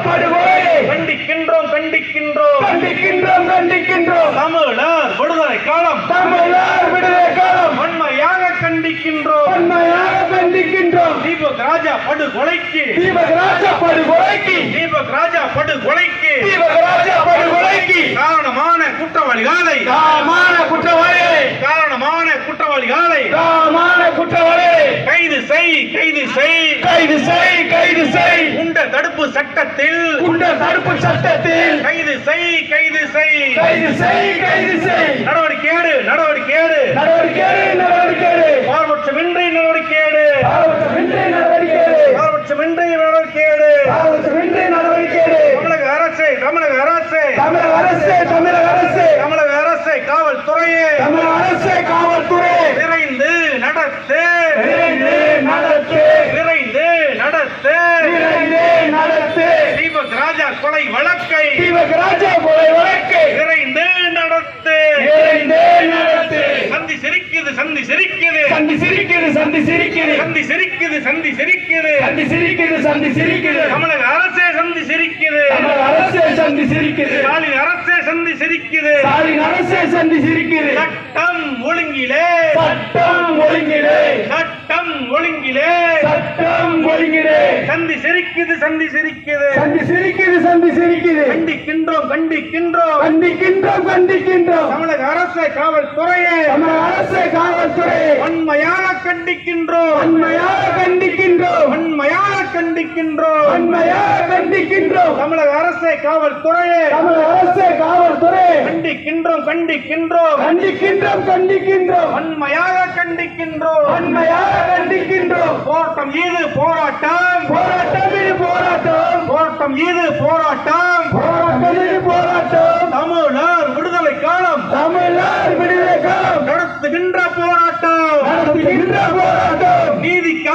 படுகொலையை கண்டிக்கின்றோம் கண்டிக்கின்றோம் கண்டிக்கின்றோம் கண்டிக்கின்றோம். தமிழர் விடுதலை காலம் தமிழர் விடுதலை காலம் வன்மையாக கண்டிக்கின்றோம். உண்மையாக கண்டிக்கின்றோம். தீபக் ராஜா படுகொலைக்கு தீபக் ராஜா படுகொலைக்கு தீபக் ராஜா படுகொலைக்கு தீபக் ராஜா படுகொலைக்கு காரணமான குற்றவாளிகளை காமான குற்றவாளிகளை காரணமான குற்றவாளிகளை காமான குற்றவாளிகளை கைது செய் கைது செய் கைது செய் கைது செய். குண்டர் தடுப்பு சட்டத்தில் குண்டர் தடுப்பு சட்டத்தில் கைது செய் கைது செய் கைது செய் கைது செய். நடவடிக்கை எடு நடவடிக்கை எடு நடவடிக்கை நடவடிக்கை பாரபட்சமின்றி நடவடிக்கை எடு பாரபட்சமின்றி நடவடிக்கை பாரபட்சமின்றி நடவடிக்கை எடு பாரபட்சமின்றி நடவடிக்கை தமிழக அரசு தமிழக அரசு தமிழக அரசு தமிழக அரசு தமிழக அரசு காவல்துறையே தமிழக அரசு காவல்துறை விரைந்து நடத்து விரைந்து நடத்து விரைந்து நடத்து விரைந்து நடத்து. தீபக் ராஜா கொலை வழக்கை தீபக் ராஜா கொலை வழக்கை விரைந்து நடத்து விரைந்து நடத்து. சந்தி சிரிக்குது சந்தி சிரிக்குது சந்தி சிரிக்குது சந்தி சிரிக்குது சந்தி சிரிக்குது சந்தி சிரிக்குது சந்தி சிரிக்குது சந்தி சிரிக்குது. தமிழக அரசே சந்தி சிரிக்குது தமிழக அரசு சந்தி சிரிக்குது. ஸ்டாலின் அரசே சந்தி சிரிக்குது ஸ்டாலின் அரசு சந்தி சிரிக்குது. சட்டம் ஒழுங்கிலே சட்டம் ஒழுங்கிலே சட்டம் ஒழுங்கிலே சட்டம் ஒழுங்கிலே சந்தி சிரிக்குது சந்தி சிரிக்குது சந்தி சிரிக்குது சந்தி சிரிக்குது. கண்டிக்கின்றோம் கண்டிக்கின்றோம் கண்டிக்கின்றோம் கண்டிக்கின்றோம். தமிழக அரசு காவல்துறையே தமிழக அரசு காவல்துறை வன்மையாக கண்டிக்கின்றோம் உண்மையாக கண்டிக்கின்றோம் வன்மையாக கண்டிக்கின்றோம் உண்மையாக கண்டிக்கின்றோம். தமிழக அரசு காவல்துறையே தமிழக அரசு காவல்துறை கண்டிக்கின்றோம் கண்டிக்கின்றோம் கண்டிக்கின்றோம் கண்டிக்கின்றோம். வன்மையாக கண்டிக்கின்றோம் உண்மையாக கண்டிக்கின்றோம். போராட்டம் இது போராட்டம் போராட்டம் இது போராட்டம் போராட்டம் இது போராட்டம் போராட்டம் இது போராட்டம். தமிழர் விடுதலை காலம் தமிழர் விடுதலை காலம் நடத்துகின்ற போராட்டம் நடத்துகின்ற போராட்டம். நீதிக்கு